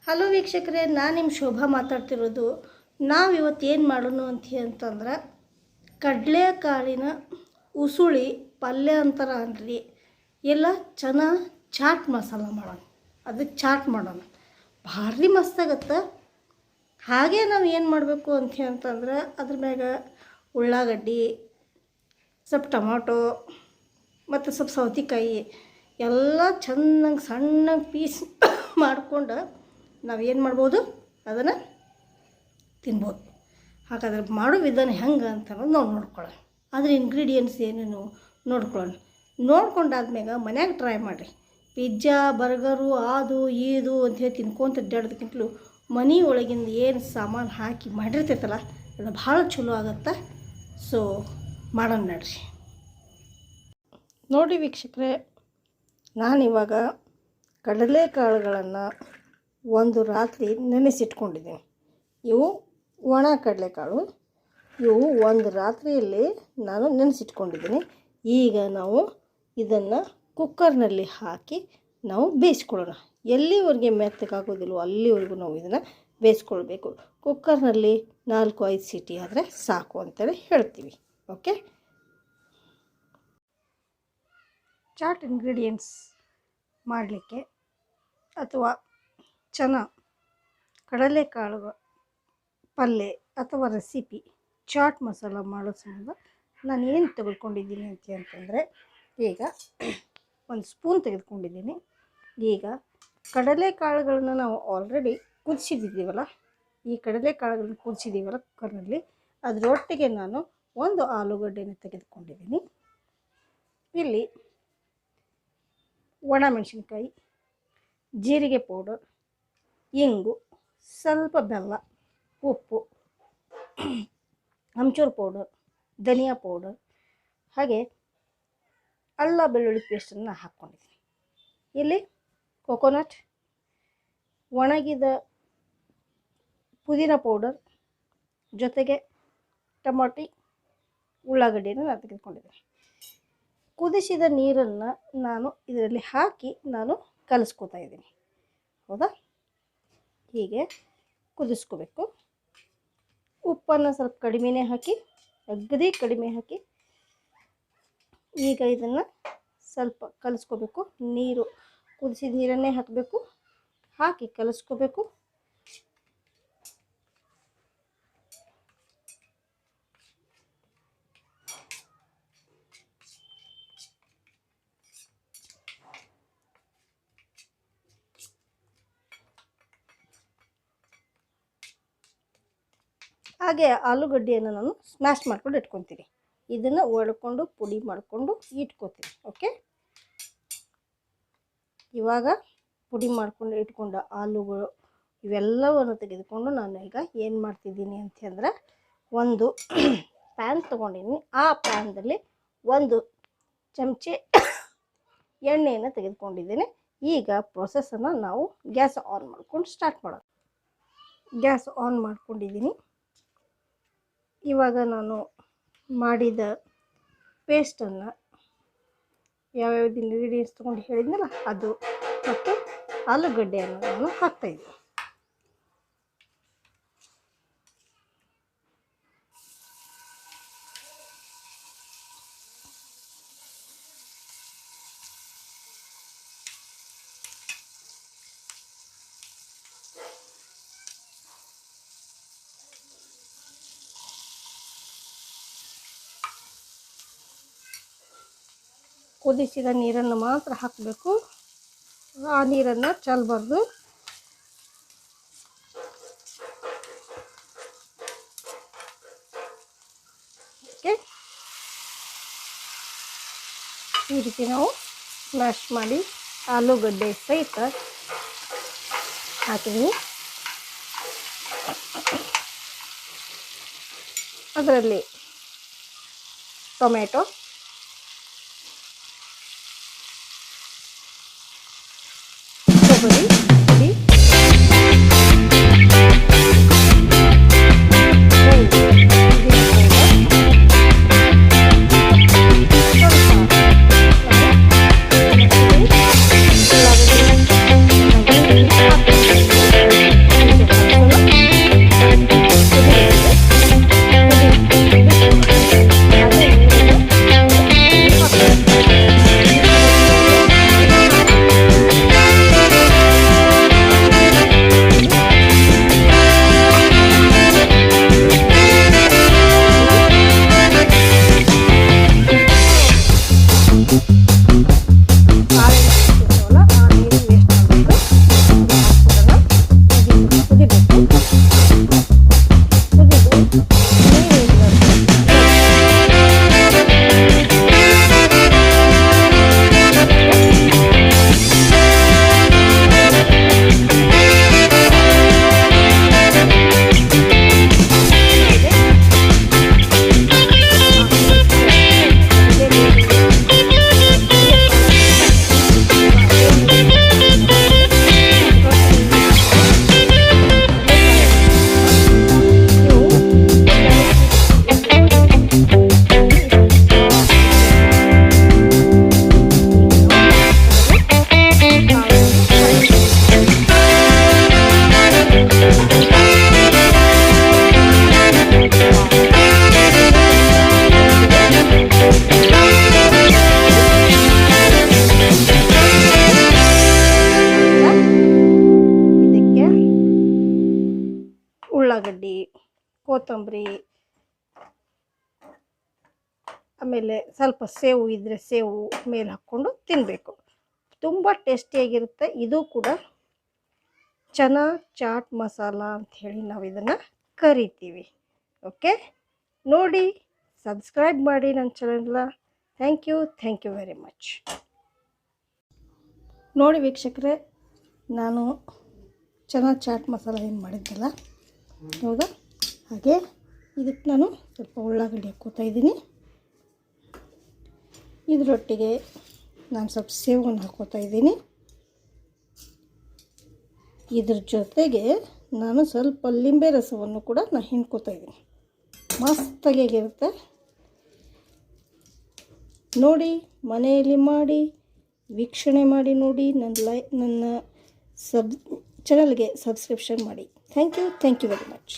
Hello ವೀಕ್ಷಕರೇ, ನಾನು ನಿಮ್ಮ ಶೋಭಾ ಮಾತಾಡ್ತಿರೋದು. ನಾವು ಇವತ್ತು ಏನು ಮಾಡೋಣ ಅಂತಂದ್ರೆ ಕಡಲೆಕಾಳಿನ ಉಸುಳಿ ಪಲ್ಯ ಅಂತಾರ ಅನ್ರಿ, ಎಲ್ಲ ಚೆನ್ನಾಗಿ ಚಾಟ್ ಮಸಾಲ ಮಾಡೋಣ. ಅದಕ್ಕೆ ಚಾಟ್ ಮಾಡೋಣ, ಭಾರಿ ಮಸ್ತಾಗತ್ತೆ. ಹಾಗೆ ನಾವು ಏನು ಮಾಡಬೇಕು ಅಂತಂದ್ರೆ ಅದ್ರ ಮ್ಯಾಗ ಉಳ್ಳಾಗಡ್ಡಿ, ಸ್ವಲ್ಪ ಟೊಮಾಟೊ ಮತ್ತು ಸ್ವಲ್ಪ ಸೌತೆಕಾಯಿ ಎಲ್ಲ ಚೆನ್ನಾಗಿ ಸಣ್ಣಗೆ ಪೀಸ್ ಮಾಡ್ಕೊಂಡು ನಾವೇನು ಮಾಡ್ಬೋದು, ಅದನ್ನು ತಿನ್ಬೋದು. ಹಾಗಾದ್ರೆ ಮಾಡೋ ವಿಧಾನ ಹೆಂಗೆ ಅಂತ ನಾವು ನೋಡ್ಕೊಳ್ಳೋಣ. ಅದ್ರ ಇಂಗ್ರೀಡಿಯೆಂಟ್ಸ್ ಏನೇನು ನೋಡ್ಕೊಂಡಾದ್ಮ್ಯಾಗ ಮನ್ಯಾಗ ಟ್ರೈ ಮಾಡಿರಿ. ಪಿಜ್ಜಾ, ಬರ್ಗರು, ಅದು ಇದು ಅಂಥೇಳಿ ತಿನ್ಕೊಂತ ಅಡ್ಡಾಡೋದಕ್ಕಿಂತಲೂ ಮನೆ ಒಳಗಿಂದ ಏನು ಸಾಮಾನು ಹಾಕಿ ಮಾಡಿರ್ತೈತಲ್ಲ ಅದು ಭಾಳ ಚಲೋ ಆಗುತ್ತೆ. ಸೊ ಮಾಡೋಣ ನಡ್ರಿ. ನೋಡಿ ವೀಕ್ಷಕರೇ, ನಾನಿವಾಗ ಕಡಲೆಕಾಳುಗಳನ್ನು ಒಂದು ರಾತ್ರಿ ನೆನೆಸಿಟ್ಕೊಂಡಿದ್ದೀನಿ. ಇವು ಒಣ ಕಡಲೆಕಾಳು. ಇವು ಒಂದು ರಾತ್ರಿಯಲ್ಲಿ ನಾನು ನೆನೆಸಿಟ್ಕೊಂಡಿದ್ದೀನಿ. ಈಗ ನಾವು ಇದನ್ನು ಕುಕ್ಕರ್ನಲ್ಲಿ ಹಾಕಿ ನಾವು ಬೇಯಿಸ್ಕೊಳ್ಳೋಣ. ಎಲ್ಲಿವರೆಗೆ ಮೆತ್ತಗಾಗೋದಿಲ್ವೋ ಅಲ್ಲಿವರೆಗೂ ನಾವು ಇದನ್ನು ಬೇಯಿಸ್ಕೊಳ್ಬೇಕು. ಕುಕ್ಕರ್ನಲ್ಲಿ 4-5 ಸೀಟಿ ಆದರೆ ಸಾಕು ಅಂತೇಳಿ ಹೇಳ್ತೀವಿ. ಓಕೆ, ಚಾಟ್ ಇಂಗ್ರೀಡಿಯೆಂಟ್ಸ್ ಮಾಡಲಿಕ್ಕೆ ಅಥವಾ ಕಡಲೆಕಾಳು ಪಲ್ಯ ಅಥವಾ ರೆಸಿಪಿ ಚಾಟ್ ಮಸಾಲ ಮಾಡೋ ಸಂಬಂಧ ನಾನು ಏನು ತೆಗೆದುಕೊಂಡಿದ್ದೀನಿ ಅಂತಂದರೆ, ಈಗ ಒಂದು ಸ್ಪೂನ್ ತೆಗೆದುಕೊಂಡಿದ್ದೀನಿ. ಈಗ ಕಡಲೆಕಾಳುಗಳನ್ನ ನಾವು ಆಲ್ರೆಡಿ ಕುದಿಸಿದ್ದೀವಲ್ಲ, ಈ ಕಡಲೆಕಾಳುಗಳನ್ನ ಕುದಿಸಿದ್ದೀವಲ್ಲ ಕುಕ್ಕರ್ನಲ್ಲಿ, ಅದರೊಟ್ಟಿಗೆ ನಾನು ಒಂದು ಆಲೂಗಡ್ಡೆನ ತೆಗೆದುಕೊಂಡಿದ್ದೀನಿ. ಇಲ್ಲಿ ಒಣಮೆಣಸಿನ್ಕಾಯಿ, ಜೀರಿಗೆ ಪೌಡರ್, ಇಂಗು, ಸ್ವಲ್ಪ ಬೆಲ್ಲ, ಉಪ್ಪು, ಅಮ್ಚೂರು ಪೌಡರ್, ಧನಿಯಾ ಪೌಡರ್, ಹಾಗೆ ಅಲ್ಲ ಬೆಳ್ಳುಳ್ಳಿ ಪೇಸ್ಟನ್ನು ಹಾಕ್ಕೊಂಡಿದ್ದೀನಿ. ಇಲ್ಲಿ ಕೊಕೊನಟ್, ಒಣಗಿದ ಪುದೀನ ಪೌಡರ್, ಜೊತೆಗೆ ಟೊಮಾಟಿ, ಉಳ್ಳಾಗಡ್ಡಿಯನ್ನು ನಾನು ತೆಗೆದುಕೊಂಡಿದ್ದೀನಿ. ಕುದಿಸಿದ ನೀರನ್ನು ನಾನು ಇದರಲ್ಲಿ ಹಾಕಿ ನಾನು ಕಲಿಸ್ಕೊತಾ ಇದ್ದೀನಿ. ಹೌದಾ, ಹೀಗೆ ಕುದಿಸ್ಕೋಬೇಕು. ಉಪ್ಪನ್ನು ಸ್ವಲ್ಪ ಕಡಿಮೆನೇ ಹಾಕಿ, ಅಗದಿ ಕಡಿಮೆ ಹಾಕಿ ಈಗ ಇದನ್ನು ಸ್ವಲ್ಪ ಕಲಿಸ್ಕೋಬೇಕು. ನೀರು ಕುದಿಸಿದ ನೀರನ್ನೇ ಹಾಕಬೇಕು, ಹಾಕಿ ಕಲಿಸ್ಕೋಬೇಕು. ಹಾಗೆ ಆಲೂಗಡ್ಡೆಯನ್ನು ನಾನು ಸ್ಮ್ಯಾಶ್ ಮಾಡ್ಕೊಂಡು ಇಟ್ಕೊತೀನಿ. ಇದನ್ನು ಒಡ್ಕೊಂಡು ಪುಡಿ ಮಾಡಿಕೊಂಡು ಇಟ್ಕೊತೀನಿ. ಓಕೆ, ಇವಾಗ ಪುಡಿ ಮಾಡ್ಕೊಂಡು ಇಟ್ಕೊಂಡ ಆಲೂಗಳು ಇವೆಲ್ಲವನ್ನು ತೆಗೆದುಕೊಂಡು ನಾನು ಈಗ ಏನು ಮಾಡ್ತಿದ್ದೀನಿ ಅಂತಂದರೆ, ಒಂದು ಪ್ಯಾನ್ ತೊಗೊಂಡಿದ್ದೀನಿ. ಆ ಪ್ಯಾನ್ದಲ್ಲಿ 1 ಚಮಚೆ ಎಣ್ಣೆಯನ್ನು ತೆಗೆದುಕೊಂಡಿದ್ದೀನಿ. ಈಗ ಪ್ರೊಸೆಸನ್ನು ನಾವು ಗ್ಯಾಸ್ ಆನ್ ಮಾಡ್ಕೊಂಡು ಸ್ಟಾರ್ಟ್ ಮಾಡೋಣ. ಗ್ಯಾಸ್ ಆನ್ ಮಾಡ್ಕೊಂಡಿದ್ದೀನಿ. ಇವಾಗ ನಾನು ಮಾಡಿದ ಪೇಸ್ಟನ್ನು ಯಾವ್ಯಾವ್ದು ಇಂಗ್ರೀಡಿಯೆಂಟ್ಸ್ ತೊಗೊಂಡು ಹೇಳಿದ್ನಲ್ಲ ಅದು ಮತ್ತು ಆಲೂಗಡ್ಡೆಯನ್ನು ನಾನು ಹಾಕ್ತಾಯಿದ್ದೀನಿ. ಕುದಿಸಿದ ನೀರನ್ನು ಮಾತ್ರ ಹಾಕಬೇಕು, ಆ ನೀರನ್ನು ಚೆಲ್ಲಬಾರ್ದು. ಓಕೆ, ಈ ರೀತಿ ನಾವು ಸ್ಮ್ಯಾಶ್ ಮಾಡಿ ಆಲೂಗಡ್ಡೆ ಸಹಿತ ಹಾಕಿದ್ವಿ. ಅದರಲ್ಲಿ ಟೊಮೆಟೊ, ಕೊಬ್ಬರಿ ಪುಡಿ, ಉಳ್ಳಾಗಡ್ಡಿ, ಕೊತ್ತಂಬರಿ, ಆಮೇಲೆ ಸ್ವಲ್ಪ ಸೇವು ಇದ್ದರೆ ಸೇವು ಮೇಲೆ ಹಾಕ್ಕೊಂಡು ತಿನ್ನಬೇಕು. ತುಂಬ ಟೇಸ್ಟಿಯಾಗಿರುತ್ತೆ. ಇದು ಕೂಡ ಚನಾ ಚಾಟ್ ಮಸಾಲ ಅಂಥೇಳಿ ನಾವು ಇದನ್ನು ಕರಿತೀವಿ. ಓಕೆ, ನೋಡಿ, ಸಬ್ಸ್ಕ್ರೈಬ್ ಮಾಡಿ ನನ್ನ ಚಾನಲ್ನ. Thank you very much. ನೋಡಿ ವೀಕ್ಷಕರೇ, ನಾನು ಚನಾ ಚಾಟ್ ಮಸಾಲ ಏನು ಮಾಡಿದ್ದಲ್ಲ, ಹೌದಾ, ಹಾಗೆ ಇದಕ್ಕೆ ನಾನು ಸ್ವಲ್ಪ ಉಳ್ಳಾಗಡ್ಡಿ ಹಾಕ್ಕೋತಾ ಇದ್ದೀನಿ. ಇದರೊಟ್ಟಿಗೆ ನಾನು ಸ್ವಲ್ಪ ಸೇವನ್ನು ಹಾಕ್ಕೋತಾ ಇದ್ದೀನಿ. ಇದ್ರ ಜೊತೆಗೆ ನಾನು ಸ್ವಲ್ಪ ಲಿಂಬೆ ರಸವನ್ನು ಕೂಡ ನಾನು ಹಿಂಡ್ಕೋತಾ ಇದ್ದೀನಿ. ಮಸ್ತಾಗಿರುತ್ತೆ. ನೋಡಿ, ಮನೆಯಲ್ಲಿ ಮಾಡಿ ವೀಕ್ಷಣೆ ಮಾಡಿ ನೋಡಿ. ನನ್ನ ಚಾನಲ್ಗೆ ಸಬ್ಸ್ಕ್ರಿಪ್ಷನ್ ಮಾಡಿ. Thank you very much.